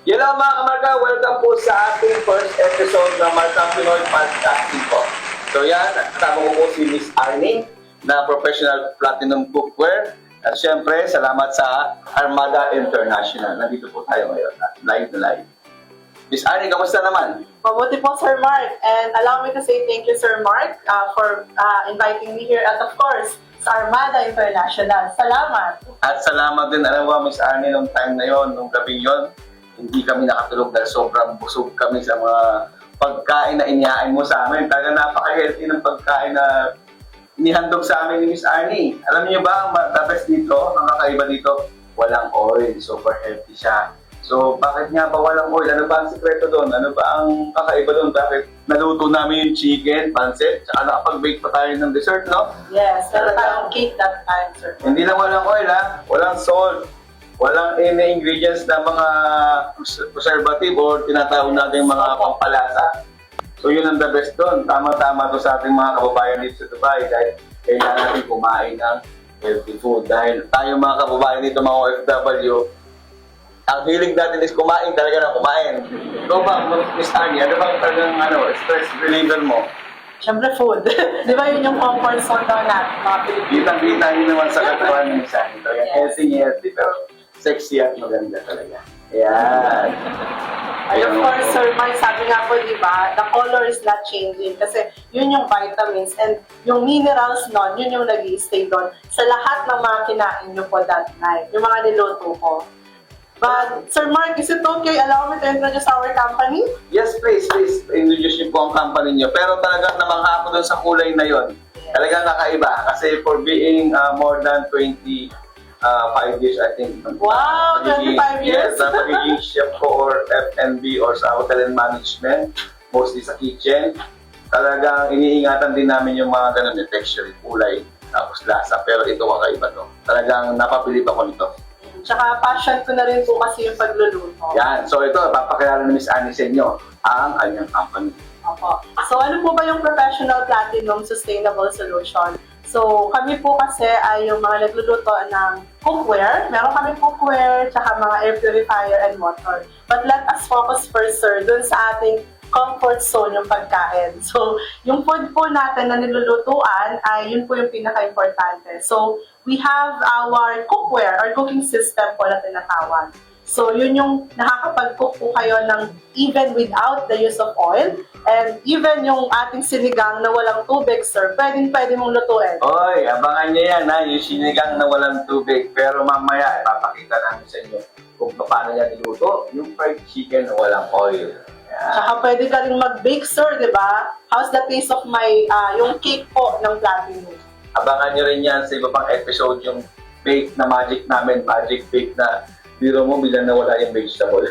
Hello mga kamarka, welcome po sa ating first episode ng Markang Pinoy Podcasting po. So yan, kasama ko po si Miss Arnie na professional platinum cookware. At syempre, salamat sa Armada International. Nandito po tayo ngayon, live na live. Miss Arnie, kamusta naman? Mabuti po, Sir Mark. And allow me to say thank you, Sir Mark, for inviting me here. At of course, sa Armada International. Salamat. At salamat din, alam mo, Miss Arnie, nung time na yon, nung gabi yon, hindi kami nakatulog dahil sobrang busog kami sa mga pagkain na inyain mo sa amin. Talaga napaka-healthy ng pagkain na inihandog sa amin ni Miss Arnie. Alam niyo ba, ang the best dito, ang kakaiba dito, walang oil. Super healthy siya. So, bakit nga ba walang oil? Ano ba ang sikreto doon? Ano ba ang kakaiba doon? Bakit naluto namin yung chicken, pancit, saka nakapag-bake pa tayo ng dessert, no? Yes, meron tayong cake that time, Sir. Hindi lang walang oil, ha? Walang salt. Walang any ingredients na mga preservative or tinatawag natin mga pampalasa. So yun ang the best doon. Tama-tama to sa ating mga kababayan dito sa Dubai dahil kailangan natin kumain ng healthy food. Dahil tayo mga kababayan dito, mga OFW, ang hilig natin is kumain talaga ng kumain. Ikaw ba, Miss Arnie, ano bang talagang stress reliever mo? Siyempre, food. Di ba yun yung comfort zone daw natin, mga Pilipino? Kitang-kita nyo naman sa katawan ng Miss Arnie. Yes. Healthy, pero sexy at maganda talaga. Ayan. Ay, of course, Sir Mark, sabi nga po, di ba, the color is not changing kasi yun yung vitamins and yung minerals nun, yun yung nag-i-stay doon sa lahat ng mga kinain nyo po that night, yung mga niluto ko. But, Sir Mark, is it okay? Allow me to introduce our company? Yes, please. Introduce niyo po ang company niyo. Pero talagang namangha ako doon sa kulay na yon. Talagang kakaiba. Kasi for being more than 25 years, I think. Wow, 25 years? Yes, na pagiging chef ko or F&B or sa hotel and management, mostly sa kitchen. Talagang iniingatan din namin yung mga ganun, yung texture, kulay, tapos lasa. Pero ito kakaiba to. Talagang napabilib ako nito. Tsaka passion ko na rin po kasi yung pagluluto. Yan. So ito, papakilala ni Miss Annie sa inyo ang kanyang company. Opo. So ano po ba yung Professional Platinum Sustainable Solution? So kami po kasi ay yung mga nagluluto ng cookware. Meron kami cookware, tsaka mga air purifier and motor. But let us focus first, sir, dun sa ating comfort zone yung pagkain. So, yung food po natin na nilulutuan ay yun po yung pinaka-importante. So, we have our cookware or cooking system po na tinatawag. So, yun yung nakakapag-cook po kayo ng even without the use of oil. And even yung ating sinigang na walang tubig, sir, pwede mong lutuin. Oy, abangan niyo yan ha, yung sinigang na walang tubig. Pero mamaya, ipapakita namin sa inyo kung paano niya niluto yung fried chicken na walang oil. Yan. Tsaka pwede ka rin mag-bake, sir, di ba? How's the taste of my, yung cake po ng platinum? Abangan niyo rin yan sa iba pang episode yung bake na magic namin, magic bake na biro mo bilang nawala yung vegetable.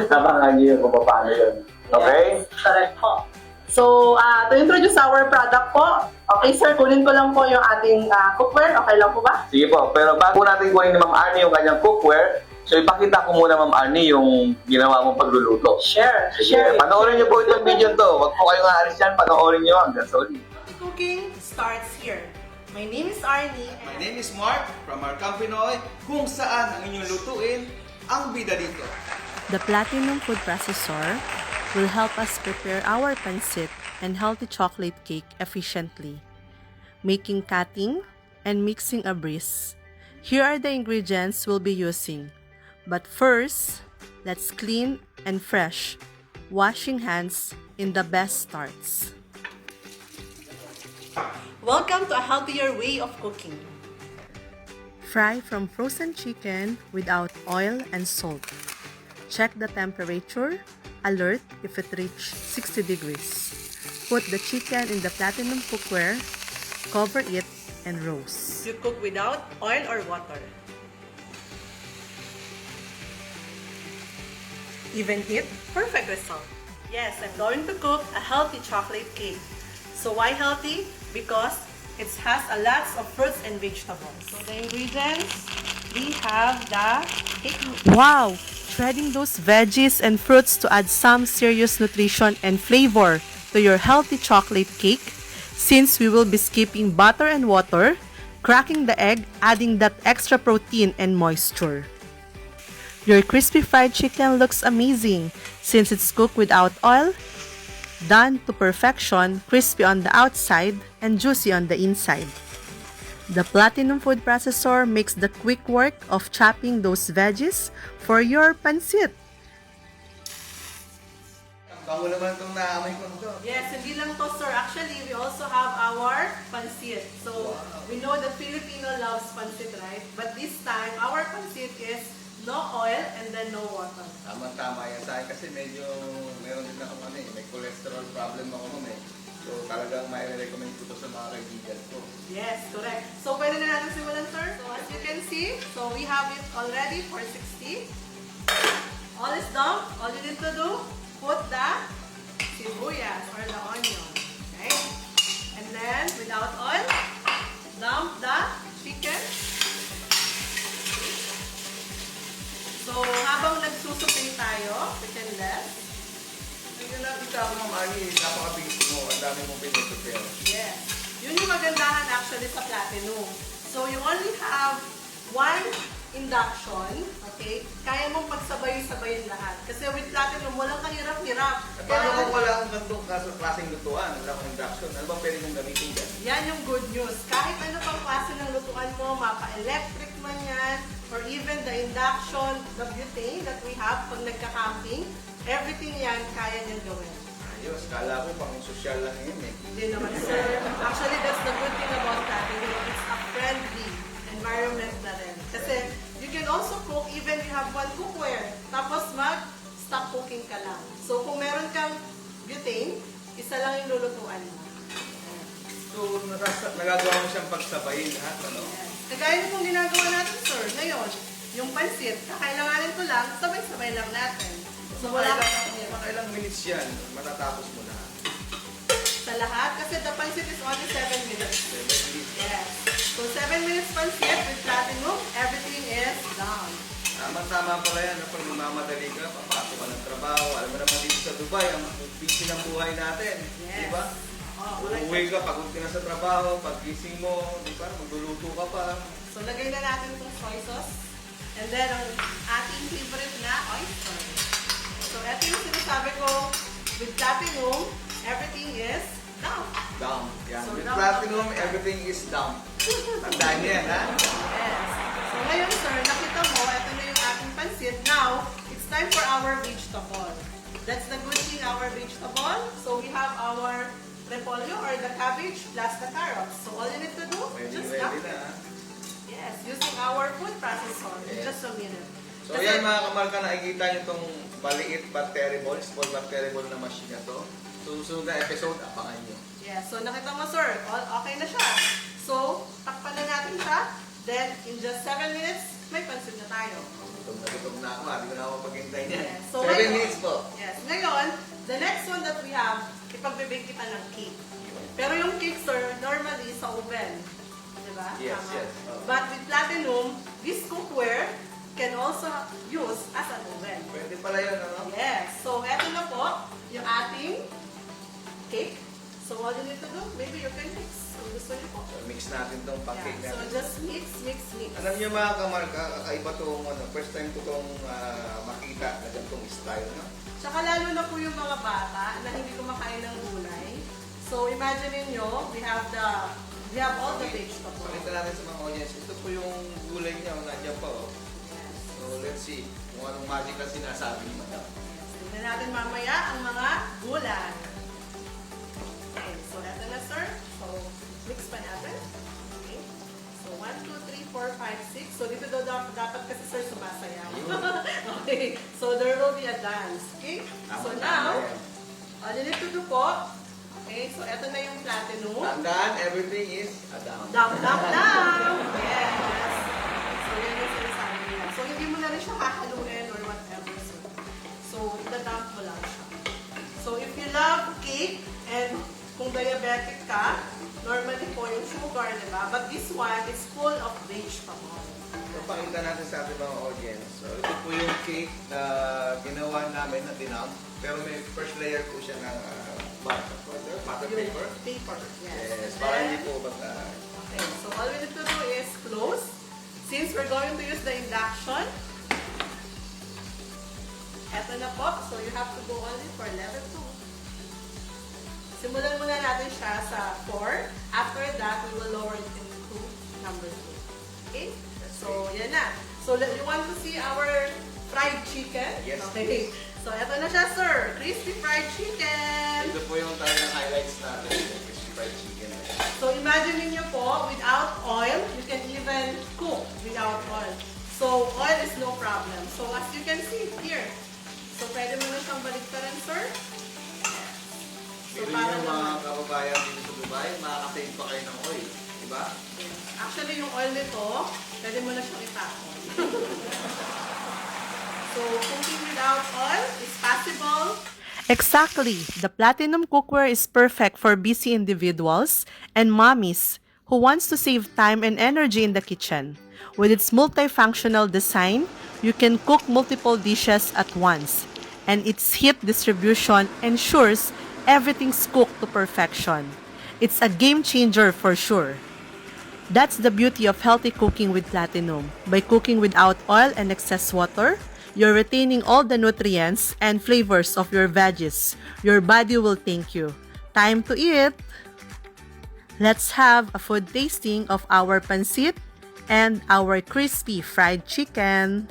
Abangan niyo yung kung paano yun. Okay? Yes, correct po. So, to introduce our product po, okay sir, kunin ko lang po yung ating cookware. Okay lang po ba? Sige po, pero bago natin kunin ni Ma'am Arnie yung kanyang cookware, so ipakita ko muna Ma'am Arnie yung ginawa mong pagluluto. Share. Sige, panoorin niyo po itong video to. Huwag po kayong aalis dyan, panoorin niyo hanggang sa uli. Cooking starts here. My name is Arnie. My name is Mark from Markang Pinoy, kung saan ang inyong lutuin ang bida dito. The Platinum Food Processor will help us prepare our pancit and healthy chocolate cake efficiently, making cutting and mixing a breeze. Here are the ingredients we'll be using. But first, let's clean and fresh. Washing hands in the best starts. Welcome to a healthier way of cooking. Fry from frozen chicken without oil and salt. Check the temperature. Alert if it reaches 60 degrees. Put the chicken in the platinum cookware. Cover it and roast. You cook without oil or water. Even heat, perfect result. Yes, I'm going to cook a healthy chocolate cake. So why healthy? Because it has a lot of fruits and vegetables. So the ingredients, we have the cake. Wow! Shredding those veggies and fruits to add some serious nutrition and flavor to your healthy chocolate cake. Since we will be skipping butter and water, cracking the egg, adding that extra protein and moisture. Your crispy fried chicken looks amazing since it's cooked without oil, done to perfection, crispy on the outside and juicy on the inside. The Platinum Food Processor makes the quick work of chopping those veggies for your pancit. Ang bango naman itong naamoy ko nito. Yes, hindi lang to, sir. Actually, we also have our pancit. So, we know that Filipino loves pancit, right? But this time, our pancit is no oil and then no water. Tama-tama yan sa akin kasi medyo meron din ako may cholesterol problem ako nun eh. So talagang mai-recommend ko to sa mga kaibigan ko. Yes, correct. So, pwede na natin simulan, sir. So, as you can see, so we have it already for 60. All is done. All you need to do, put the sibuyas or the onion. Okay? And then, without oil, dump the chicken. So, habang nagsusupin tayo, chicken less. Hindi na nakita ako ng Mari, napaka-busy mo, ang dami mong pinipipil. Yes. Yun yung magandahan actually sa Platinum. So, you only have one induction, okay? Kaya mong pagsabay-sabayin lahat. Kasi with Platinum, walang kahirap-hirap. Paano kung wala akong gantong klaseng lutuan, wala akong induction, ano ba pwede mong gamitin dyan? Yan yung good news. Kahit ano pang klase ng lutuan mo, mapa-electric man yan, or even the induction, the butane that we have pag nagka-camping, everything yan, kaya niyang gawin. Ayos, kala ko pang social lang yun eh. Hindi naman, sir. Actually, that's the good thing about Platinum. It's a friendly environment na rin. Kasi, you can also cook even you have one cookware. Tapos mag-stop cooking ka lang. So, kung meron kang butane, isa lang yung lulutuan mo. So, nagagawa mo siyang pagsabayin lahat, ano? Kagaya na kung ginagawa natin, sir, ngayon, yung pansit, kakailanganin ko lang, sabay-sabay lang natin. So, wala Mga ilang minutes yan, matatapos mo na. sa lahat, kasi the pansit is only 7 minutes. 7 minutes. Yes. So, 7 minutes pansit with Platinum, everything is done. Tama-tama pala yan, pag lumamadali ka, papasok ka ng trabaho. Alam mo naman dito sa Dubai, ang busy ng buhay natin. Yes. Di ba? Oh, Uuwi ka, pagod ka na sa trabaho, pag gising mo, di ba, magluluto ka pa. So, lagay na natin itong soy sauce. And then, ang ating favorite na oyster. So, ito yung sinasabi ko, with Platinum, everything is done. Down. Yan. So, With down, Platinum, down. everything is down. Tandaan niyo yan, ha? Yes. So, ngayon, sir, nakita mo, ito na yung ating pansit. Now, it's time for our vegetable. That's the good thing, our vegetable. So, we have our repolyo or the cabbage plus the carrots. So, all you need to do, just Ready dump na, it. ha? Yes, using our food processor in Yes. just a minute. So yan mga kamarka, nakikita nyo itong maliit but terrible, small but terrible na machine na to. So susunod na episode, abangan nyo. Yes, so nakita mo, sir, okay na siya. So, takpan na natin siya. Then, in just 7 minutes, may pansit na tayo. Gutom na ako, hindi ko na ako paghintay niyan. Yes. So, 7 ngayon- minutes po. Yes. Ngayon, the next one that we have, ipag-bake kita ng cake. Pero yung cake, sir, normally sa oven. Diba? Yes, Tama. yes. Oh. But with Platinum, this cookware can also use as an oven. Pwede pala yun, ano? Yes. So, eto na po, yung ating cake. So, all you need to do, maybe you can mix. Kung gusto niyo po. So, mix natin itong pancake Yeah. So, natin. just mix, mix, mix. Alam niyo mga kamarka, kakaiba itong first time ko itong makita na ganitong style, no? Tsaka lalo na po yung mga bata na hindi kumakain ng gulay. So, imagine niyo, we have all the vegetables. Pakita natin sa mga audience, ito po yung gulay niya, nandiyan pa, oh. Yes. So, let's see kung anong magic na sinasabi ni Madam. Yes. Tignan natin mamaya ang mga gulay. Okay, so eto na, sir. So, mix pa natin. Okay. So, 1, 2, 3, 4, 5, 6. So, dito dapat kasi, sir, sumasayaw. Ayun. Okay. So, there will be a dance. Okay? So, Tama-tama now, yan. all you need to do po, okay, so eto na yung Platinum. Tandaan, everything is a down. Dump, dump, dump! Yes! So, yan yung sinasabi nila. So, hindi mo na rin siya hahaluin or whatever. So, ita-dump mo lang siya. So, if you love cake and kung diabetic ka, normally po yung sugar, di ba? But this one is full of vegetable. So, pakita natin sa ating mga audience. So, ito po yung cake na ginawa namin na dinamp. Pero may first layer po siya ng butter Yung paper. paper, yes. Yes, para hindi po Okay, so all we need to do is close. Since we're going to use the induction, Eto na po. So, you have to go only for level 2. Simulan muna natin siya sa 4. After that, we will lower it into number 2. Okay? So, yan na. So, you want to see our fried chicken? Yes, Okay. So, eto na siya, sir. Crispy fried chicken. Ito po yung talagang highlights natin. Yung crispy fried chicken. So, imagine niyo po, without oil, you can even cook without oil. So, oil is no problem. So, as you can see here, so pwede mo na siyang baliktaran, sir. So, Pero para yung mga naman. kababayan dito sa Dubai, makaka-save pa kayo ng oil. Diba? Actually, yung oil nito, pwede mo na siyang itapon. So, cooking without oil is possible. Exactly. The Platinum cookware is perfect for busy individuals and mommies who wants to save time and energy in the kitchen. With its multifunctional design, you can cook multiple dishes at once, and its heat distribution ensures everything's cooked to perfection. It's a game changer for sure. That's the beauty of healthy cooking with Platinum. By cooking without oil and excess water, you're retaining all the nutrients and flavors of your veggies. Your body will thank you. Time to eat! Let's have a food tasting of our pancit and our crispy fried chicken.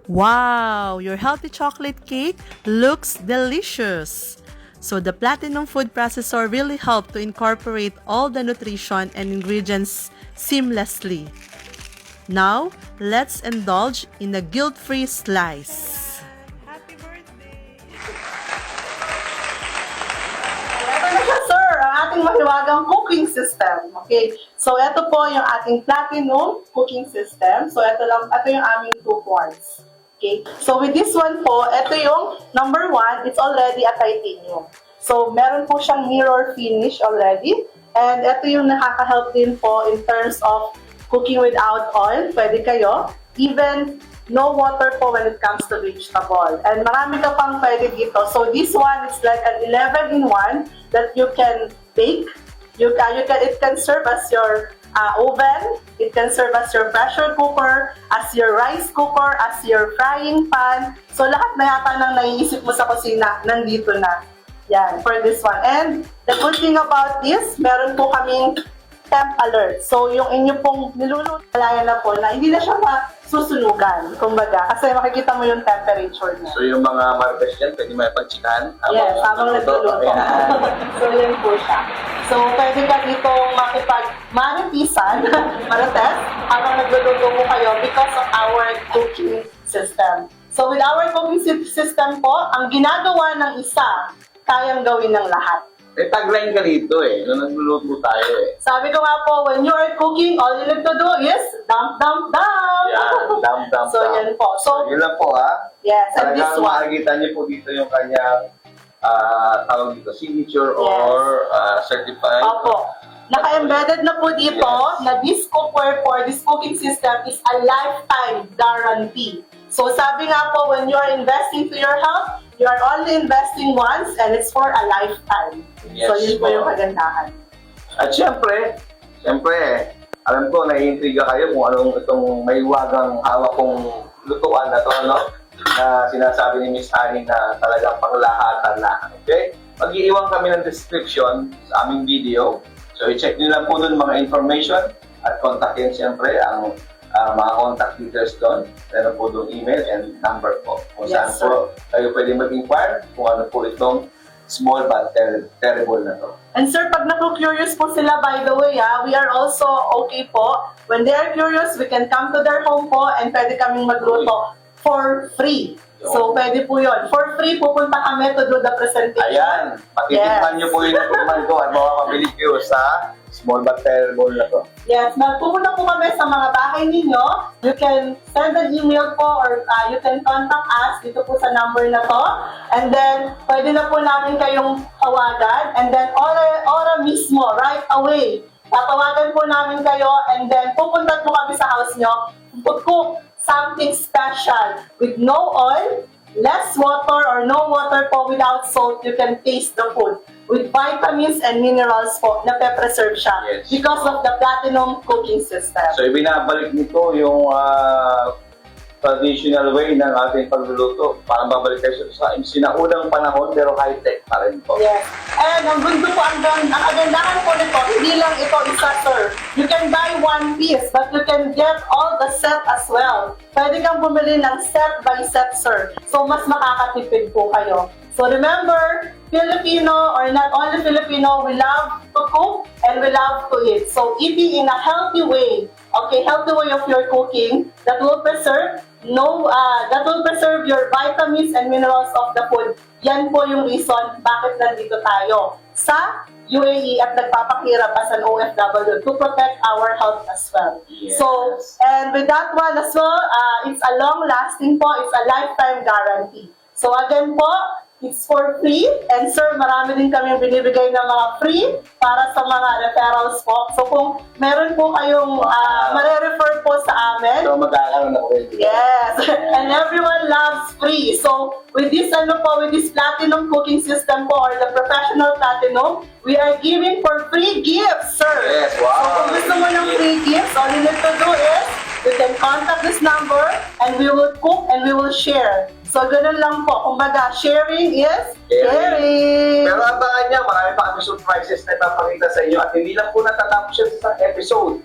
Wow, your healthy chocolate cake looks delicious. So the Platinum food processor really helped to incorporate all the nutrition and ingredients seamlessly. Now, let's indulge in a guilt-free slice. Happy birthday! Ito na siya, sir, ang ating mahiwagang cooking system. Okay, so ito po yung ating Platinum cooking system. So ito yung aming 2 quarts. Okay, so with this one po, ito yung number 1, it's already a titanium. So meron po siyang mirror finish already. And ito yung nakaka-help din po in terms of cooking without oil. Pwede kayo. Even no water po when it comes to vegetable. And marami ka pang pwede dito. So this one is like an 11-in-1 that you can bake. It can serve as your oven. It can serve as your pressure cooker, as your rice cooker, as your frying pan. So lahat na yata nang naiisip mo sa kusina, nandito na. Yan, for this one. And the good thing about this, meron po kaming temp alert. So yung inyo pong niluluto, malaya na po na hindi na siya masusunugan, kumbaga. Kasi makikita mo yung temperature niya. So yung mga martes dyan, pwede may pagchikan. Yes, habang nagluluto. So, yun po siya. So, pwede ka dito makipag-maritisan, marites, habang nagluluto po kayo because of our cooking system. So, with our cooking system po, ang ginagawa ng isa, kayang gawin ng lahat. May tagline ka dito nung nagluluto tayo Sabi ko nga po, when you are cooking, all you need to do is dump, dump, dump. Yan, dump. So, yan po. So, yun lang po yes, and this Talagang one. makikita niyo po dito yung kanyang tawag dito, signature or certified. Opo. Naka-embedded na po dito na this cookware for this cooking system is a lifetime guarantee. So sabi nga po, when you are investing to your health, you are only investing once and it's for a lifetime. Yes, so yun po po. yung kagandahan. At syempre, alam ko, naiintriga kayo kung anong itong may wagang hawak kong lutuan na to, na sinasabi ni Miss Annie na talagang panglahatan na. Okay? Mag-iiwan kami ng description sa aming video. So, i-check nyo lang po doon mga information at kontakin siyempre ang mga contact details doon. Meron po doon email and number po. Kung saan Yes, po kayo pwede mag-inquire kung ano po itong small but terrible na to. And sir, pag naku-curious po sila, by the way, we are also okay po. When they are curious, we can come to their home po and pwede kaming magluto for free. So, pwede po yun. For free, pupunta kami to do the presentation. Ayan, patitikman nyo po yung natikman ko at makakabili kayo sa small but terrible na to. Yes, magpupunta po kami sa mga bahay ninyo. You can send an email po or you can contact us dito po sa number na to. And then, pwede na po namin kayong tawagan. And then, ora mismo, right away. Tatawagan po namin kayo and then pupunta po kami sa house nyo. Cook something special with no oil, less water or no water po without salt. You can taste the food. with vitamins and minerals po na pe-preserve siya Yes. because of the Platinum cooking system. So, ibinabalik nito yung traditional way ng ating pagluluto. Parang babalik tayo sa sinaunang panahon pero high-tech pa rin po. Yes. And ang gusto po, ang kagandahan po nito, hindi lang ito isa, sir. You can buy one piece, but you can get all the set as well. Pwede kang bumili ng set by set, sir. So, mas makakatipid po kayo. So, remember, Filipino or not only Filipino, we love to cook and we love to eat. So, eating in a healthy way, okay, healthy way of your cooking that will preserve your vitamins and minerals of the food. Yan po yung reason bakit nandito tayo sa UAE at nagpapakirap as an OFW to protect our health as well. Yes. So, and with that one as well, it's a long-lasting po, it's a lifetime guarantee. So again po, it's for free. And sir, marami din kami binibigay ng mga free para sa mga referrals po. So kung meron po kayong mare-refer po sa amin, So, magkakaroon ako rin. yes, and everyone loves free. So with this with this Platinum cooking system po, or the professional Platinum, we are giving for free gifts, sir. Yes, wow. So kung gusto mo ng free gifts, all you need to do is you can contact this number and we will cook and we will share. So ganun lang po. Kumbaga, sharing is caring. Pero abangan niya, marami pa kami surprises na ipapakita sa inyo at hindi lang po natatapos siya sa episode.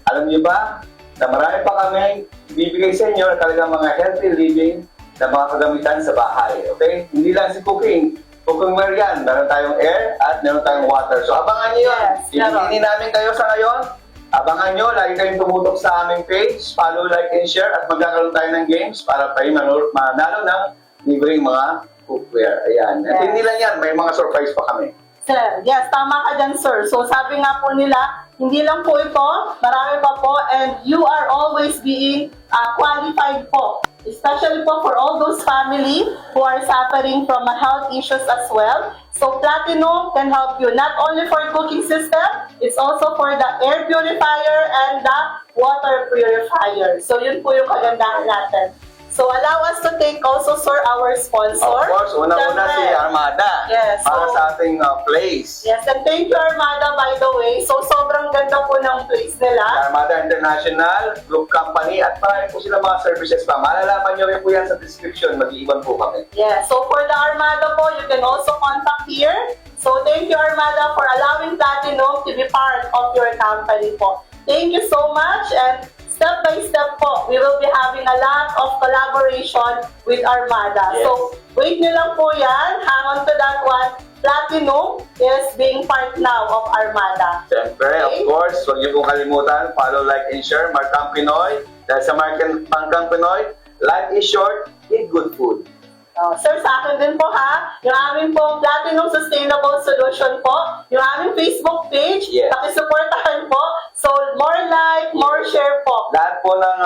Alam niyo ba na marami pa kami bibigay sa inyo na talagang mga healthy living na mga kagamitan sa bahay. Okay? Hindi lang si cooking. Cookware yan. Meron tayong air at meron tayong water. So abangan niyo yun. Yes, meron. Ibiginin namin kayo sa ngayon. Abangan nyo, lagi kayong tumutok sa aming page, follow, like, and share, at magkakaroon tayo ng games para kayo manalo ng libreng mga cookware. Ayan. At Yes. hindi lang yan, may mga surprise pa kami. Sir, yes, tama ka dyan, sir. So sabi nga po nila, hindi lang po ito, marami pa po, and you are always being qualified po. Especially po for all those family who are suffering from health issues as well. So Platinum can help you not only for cooking system, it's also for the air purifier and the water purifier. So yun po yung kagandahan natin. So allow us to thank also, sir, our sponsor. Of course, una-una si Siyempre. Armada Yes, para so- sa ating place. Yes, and thank you, Armada, by the way. So sobrang ganda po ng place nila. Armada International Group Company at marami po sila mga services pa. Malalaman nyo rin po yan sa description. Mag-iiwan po kami. Yeah, so for the Armada po, you can also contact here. So thank you, Armada, for allowing Platinum to be part of your company po. Thank you so much, and step by step po, we will be having a lot of collaboration with Armada. Yes. So wait nyo lang po yan, hang on to that one. Platinum is being part now of Armada. Siyempre, of Okay. course, huwag niyo pong kalimutan, follow, like, and share. Markang Pinoy. Dahil sa Markang Pinoy, life is short, eat good food. Sir, sa akin din po ha, yung aming pong Platinum Sustainable Solution po, yung aming Facebook page, Yes. pakisuportahan po. So, more like, more share po. Lahat po ng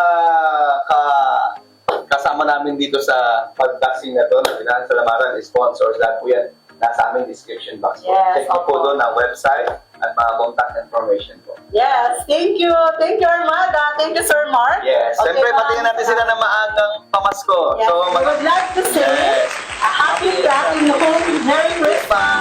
kasama namin dito sa podcasting na to, na pinasalamatan, sponsors, lahat po yan nasa aming description box po. Yes, Check niyo po opo. doon ang website at mga contact information po. Yes, thank you. Thank you, Armada. Thank you, Sir Mark. Yes, Okay, siyempre ma'am. patingin natin sila ng maagang pamasko. Yes, we would like to say Yes. a happy Platinum, Merry Christmas,